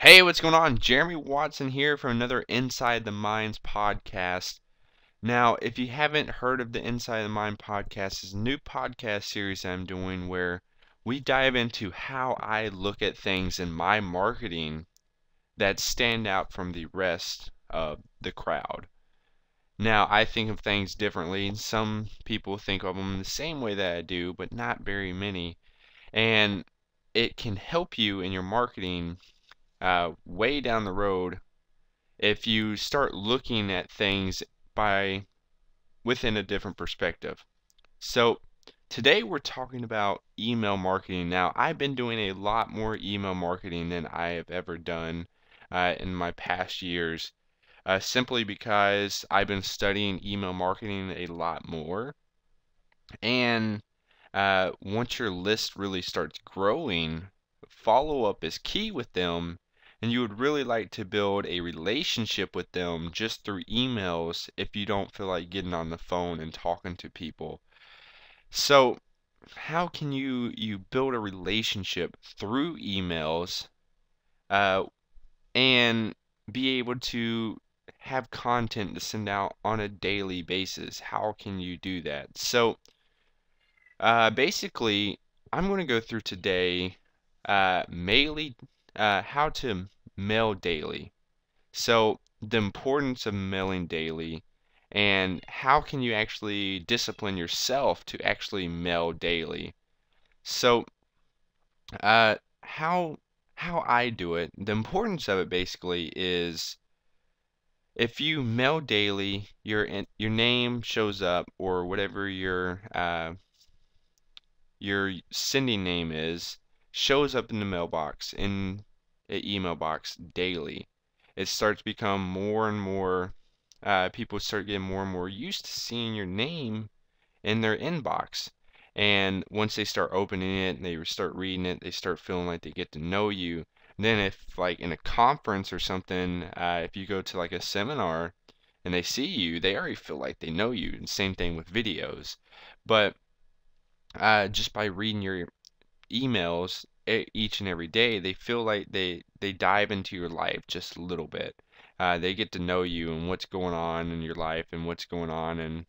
Hey, what's going on? Jeremy Watson here from another Inside the Minds podcast. Now, if you haven't heard of the Inside the Mind podcast, it's a new podcast series I'm doing where we dive into how I look at things in my marketing that stand out from the rest of the crowd. Now, I think of things differently, and some people think of them the same way that I do, but not very many. And it can help you in your marketing way down the road if you start looking at things by within a different perspective. So today we're talking about email marketing. Now, I've been doing a lot more email marketing than I have ever done in my past years, simply because I've been studying email marketing a lot more. And once your list really starts growing, follow up is key with them, and you would really like to build a relationship with them just through emails if you don't feel like getting on the phone and talking to people. So, how can you build a relationship through emails uh, and be able to have content to send out on a daily basis? How can you do that? So, basically, I'm going to go through today how to mail daily. So, the importance of mailing daily and how can you actually discipline yourself to actually mail daily. So, uh, how how I do it, the importance of it basically is if you mail daily, your name shows up or whatever your sending name is shows up in the mailbox in an email box daily. It starts to become more and more people start getting more and more used to seeing your name in their inbox. And once they start opening it and they start reading it, they start feeling like they get to know you. Then if like in a conference or something, if you go to like a seminar and they see you, they already feel like they know you. And same thing with videos. But just by reading your emails each and every day, they feel like they dive into your life just a little bit. They get to know you and what's going on in your life and what's going on and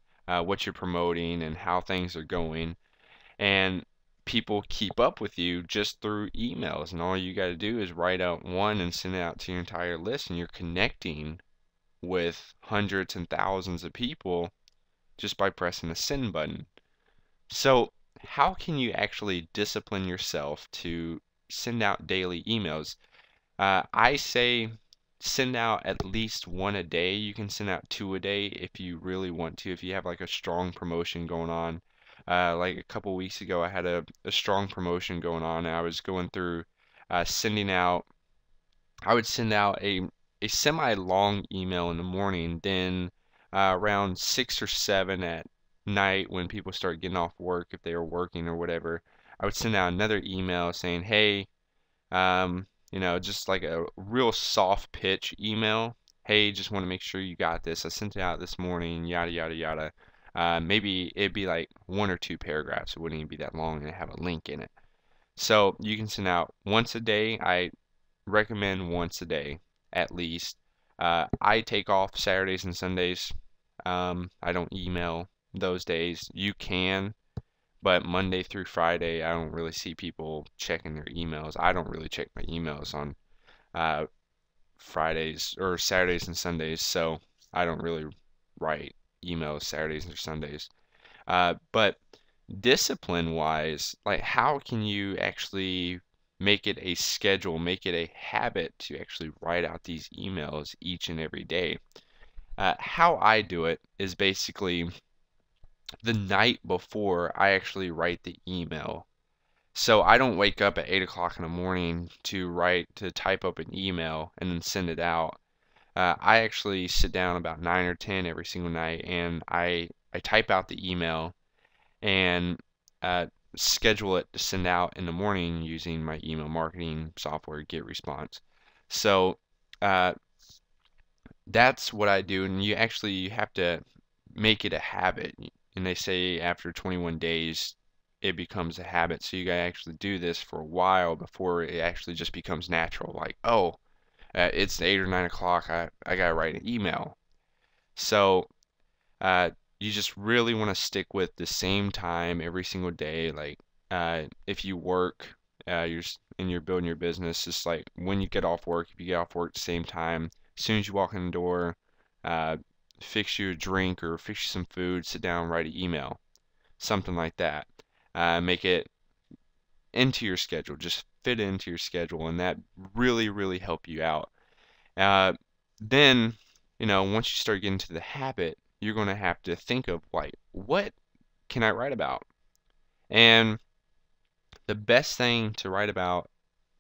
what you're promoting and how things are going. And people keep up with you just through emails. And all you got to do is write out one and send it out to your entire list, and you're connecting with hundreds and thousands of people just by pressing the send button. So, how can you actually discipline yourself to send out daily emails? I say send out at least one a day. You can send out two a day if you really want to, if you have like a strong promotion going on. Like a couple weeks ago, I had a strong promotion going on, and I was going through sending out, I would send out a semi-long email in the morning, then around 6 or 7 at night when people start getting off work, if they were working or whatever, I would send out another email saying, hey, just like a real soft pitch email. Hey, just want to make sure you got this. I sent it out this morning, yada, yada, yada. Maybe it'd be like 1 or 2 paragraphs. It wouldn't even be that long and have a link in it. So you can send out once a day. I recommend once a day at least. I take off Saturdays and Sundays. I don't email those days. You can, but Monday through Friday, I don't really see people checking their emails. I don't really check my emails on uh, Fridays or Saturdays and Sundays, so I don't really write emails Saturdays or Sundays. But discipline wise, like how can you actually make it a schedule, make it a habit to actually write out these emails each and every day? How I do it is basically the night before I actually write the email. So I don't wake up at 8 o'clock in the morning to type up an email and then send it out. I actually sit down about 9 or 10 every single night and I type out the email and schedule it to send out in the morning using my email marketing software, GetResponse. So uh, that's what I do, and you have to make it a habit. And they say after 21 days it becomes a habit. So you gotta actually do this for a while before it actually just becomes natural. Like, oh, it's 8 or 9 o'clock. I gotta write an email. So uh, you just really want to stick with the same time every single day. Like if you work, and you're building your business, just like when you get off work, if you get off work at the same time, as soon as you walk in the door, uh, fix you a drink or fix you some food, sit down, write an email, something like that. Make it into your schedule, just fit into your schedule, and that really, really help you out. Uh, then, once you start getting to the habit, you're going to have to think of like, what can I write about? And the best thing to write about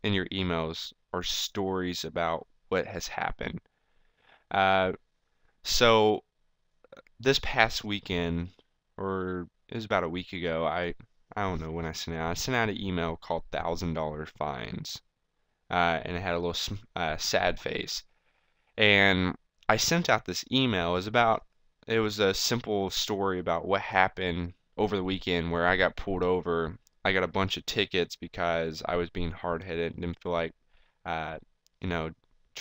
in your emails are stories about what has happened. Uh, so this past weekend, or it was about a week ago, I don't know when I sent out. I sent out an email called $1,000 fines, and it had a little sad face. And I sent out this email. It was a simple story about what happened over the weekend where I got pulled over. I got a bunch of tickets because I was being hard-headed and didn't feel like, uh, you know,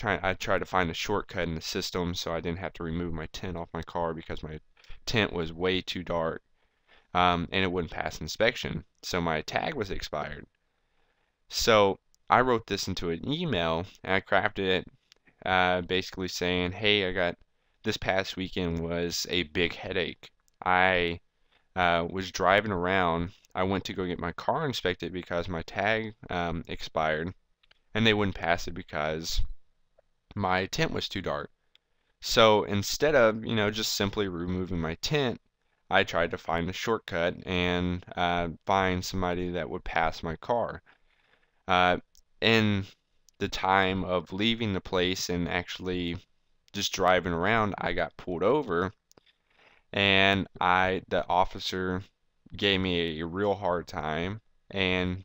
I tried to find a shortcut in the system so I didn't have to remove my tent off my car because my tent was way too dark, and it wouldn't pass inspection. So my tag was expired. So I wrote this into an email and I crafted it basically saying, hey, this past weekend was a big headache. I was driving around. I went to go get my car inspected because my tag expired, and they wouldn't pass it because my tent was too dark. So instead of, just simply removing my tent, I tried to find a shortcut and find somebody that would pass my car. In the time of leaving the place and actually just driving around, I got pulled over, and the officer gave me a real hard time and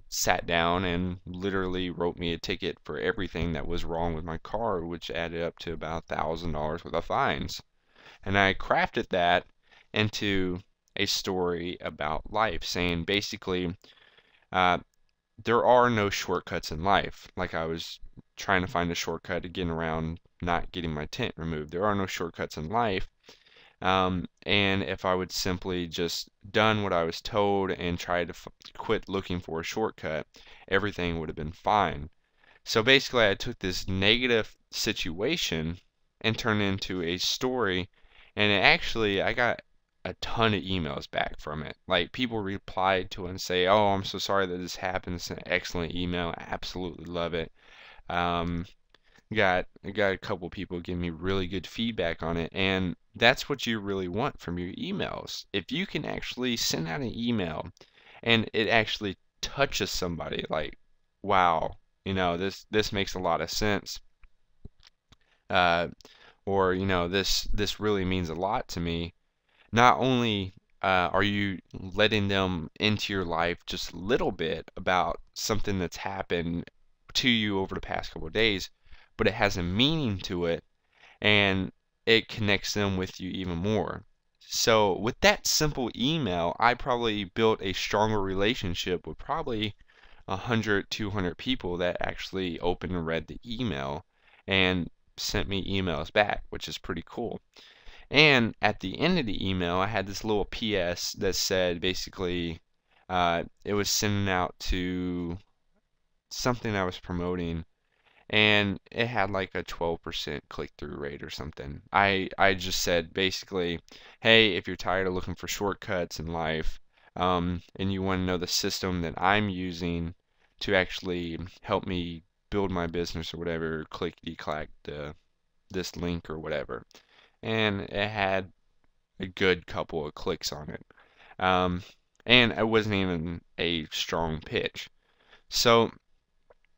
sat down and literally wrote me a ticket for everything that was wrong with my car, which added up to about $1,000 worth of fines. And I crafted that into a story about life, saying basically, uh, there are no shortcuts in life. Like I was trying to find a shortcut to getting around not getting my tent removed. There are no shortcuts in life. And if I would simply just done what I was told and tried to quit looking for a shortcut, everything would have been fine. So basically, I took this negative situation and turned it into a story, and I got a ton of emails back from it. Like people replied to it and say, "Oh, I'm so sorry that this happened. It's an excellent email. I absolutely love it." Um, I got a couple people giving me really good feedback on it, and that's what you really want from your emails. If you can actually send out an email and it actually touches somebody, like, wow, this makes a lot of sense, uh, or this really means a lot to me. Not only are you letting them into your life just a little bit about something that's happened to you over the past couple of days, but it has a meaning to it and it connects them with you even more. So with that simple email, I probably built a stronger relationship with probably 100, 200 people that actually opened and read the email and sent me emails back, which is pretty cool. And at the end of the email, I had this little PS that said basically it was sending out to something I was promoting, and it had like a 12% click-through rate or something. I just said basically, hey, if you're tired of looking for shortcuts in life, and you want to know the system that I'm using to actually help me build my business or whatever, clickety-clack this link or whatever. And it had a good couple of clicks on it. Um, and it wasn't even a strong pitch. So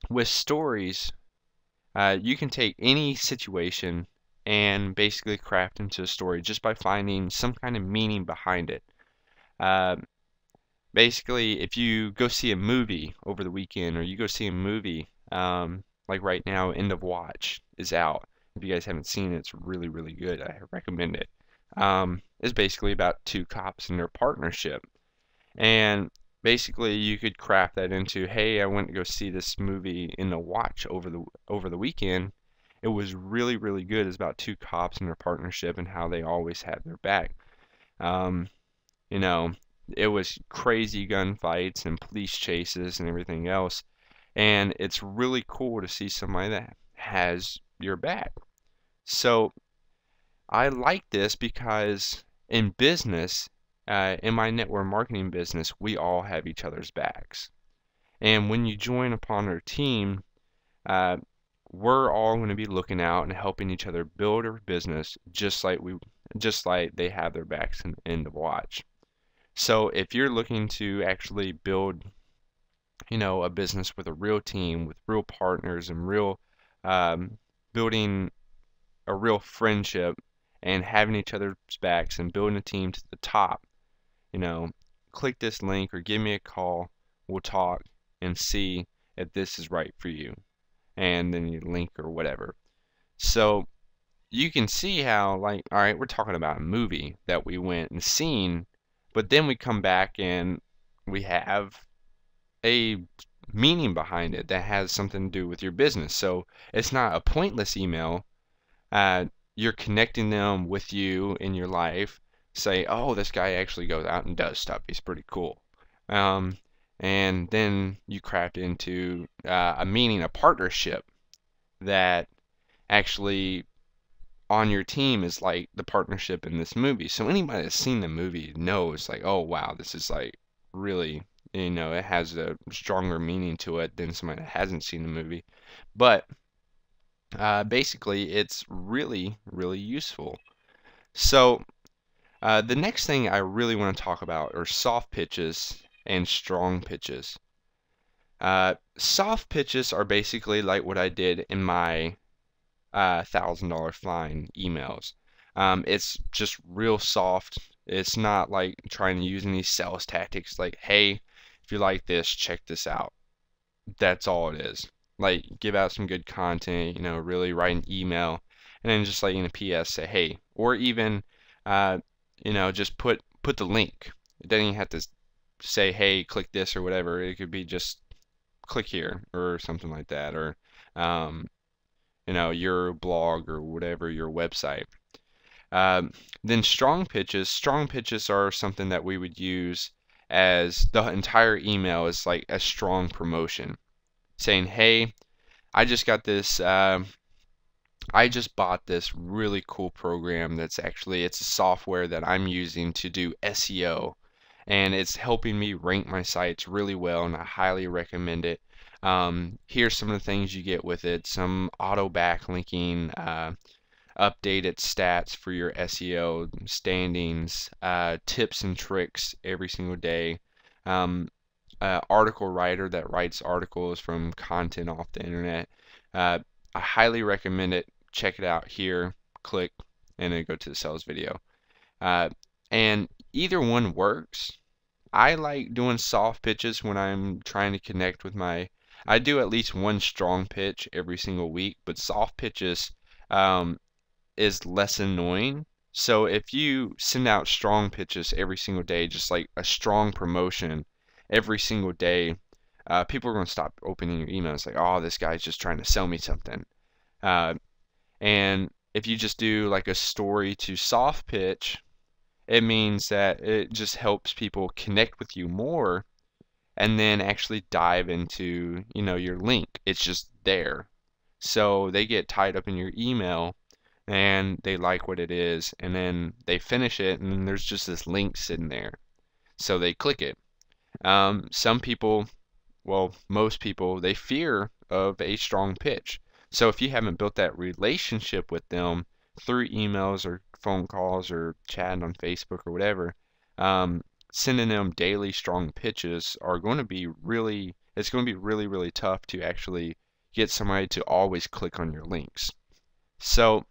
with stories, you can take any situation and basically craft into a story just by finding some kind of meaning behind it. Uh, Basically, if you go see a movie over the weekend or you go see a movie, like right now, End of Watch is out. If you guys haven't seen it, it's really, really good. I recommend it. It's basically about two cops and their partnership. And basically, you could craft that into, hey, I went to go see this movie in the watch over the weekend, It was really, really good. It's about two cops and their partnership and how they always had their back. Um, you know, it was crazy gunfights and police chases and everything else. And it's really cool to see somebody that has your back. So I like this because in business, in my network marketing business, we all have each other's backs. And when you join upon our team, uh, we're all going to be looking out and helping each other build our business just like they have their backs in the watch. So if you're looking to actually build, a business with a real team, with real partners and real um, building a real friendship and having each other's backs and building a team to the top, you know, click this link or give me a call. We'll talk and see if this is right for you. And then you link or whatever. So you can see how, like, all right, we're talking about a movie that we went and seen, but then we come back and we have a meaning behind it that has something to do with your business. So it's not a pointless email. uh, you're connecting them with you in your life. Say, oh, this guy actually goes out and does stuff. He's pretty cool. Um, and then you craft into a meaning, a partnership that actually on your team is like the partnership in this movie. So anybody that's seen the movie knows, like, oh, wow, this is like really, it has a stronger meaning to it than somebody that hasn't seen the movie. But basically, it's really, really useful. So, the next thing I really want to talk about are soft pitches and strong pitches. Soft pitches are basically like what I did in my $1,000 fine emails. It's just real soft. It's not like trying to use any sales tactics like, hey, if you like this, check this out. That's all it is. Like, give out some good content, really write an email, and then just like in a PS say, hey, or even, just put the link. It doesn't even have to say, hey, click this or whatever. It could be just click here or something like that, or um, your blog or whatever, your website. Um, then strong pitches. Strong pitches are something that we would use as the entire email is like a strong promotion, saying, "Hey, I just got this. I just bought this really cool program it's a software that I'm using to do SEO, and it's helping me rank my sites really well, and I highly recommend it. Here's some of the things you get with it: some auto backlinking, updated stats for your SEO standings, tips and tricks every single day." Um, Article writer that writes articles from content off the internet. Uh, I highly recommend it. Check it out here. Click and then go to the sales video. Uh, and either one works. I like doing soft pitches when I'm trying to connect with I do at least one strong pitch every single week, but soft pitches um, is less annoying. So if you send out strong pitches every single day, just like a strong promotion every single day, people are going to stop opening your emails like, oh, this guy's just trying to sell me something. Uh, and if you just do like a story to soft pitch, it means that it just helps people connect with you more and then actually dive into, your link. It's just there. So they get tied up in your email and they like what it is, and then they finish it, and then there's just this link sitting there. So they click it. Some people, well, most people, they fear of a strong pitch. So if you haven't built that relationship with them through emails or phone calls or chatting on Facebook or whatever, sending them daily strong pitches are going to be really, it's going to be really, really tough to actually get somebody to always click on your links. So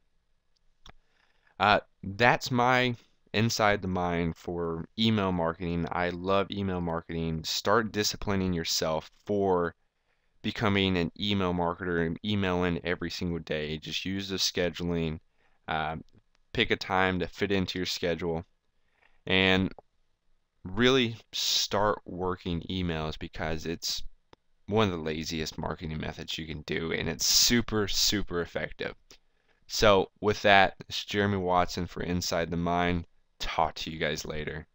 that's my inside the mind for email marketing. I love email marketing. Start disciplining yourself for becoming an email marketer and email in every single day. Just use the scheduling. Uh, Pick a time to fit into your schedule and really start working emails because it's one of the laziest marketing methods you can do, and it's super, super effective. So with that, it's Jeremy Watson for Inside the Mind. Talk to you guys later.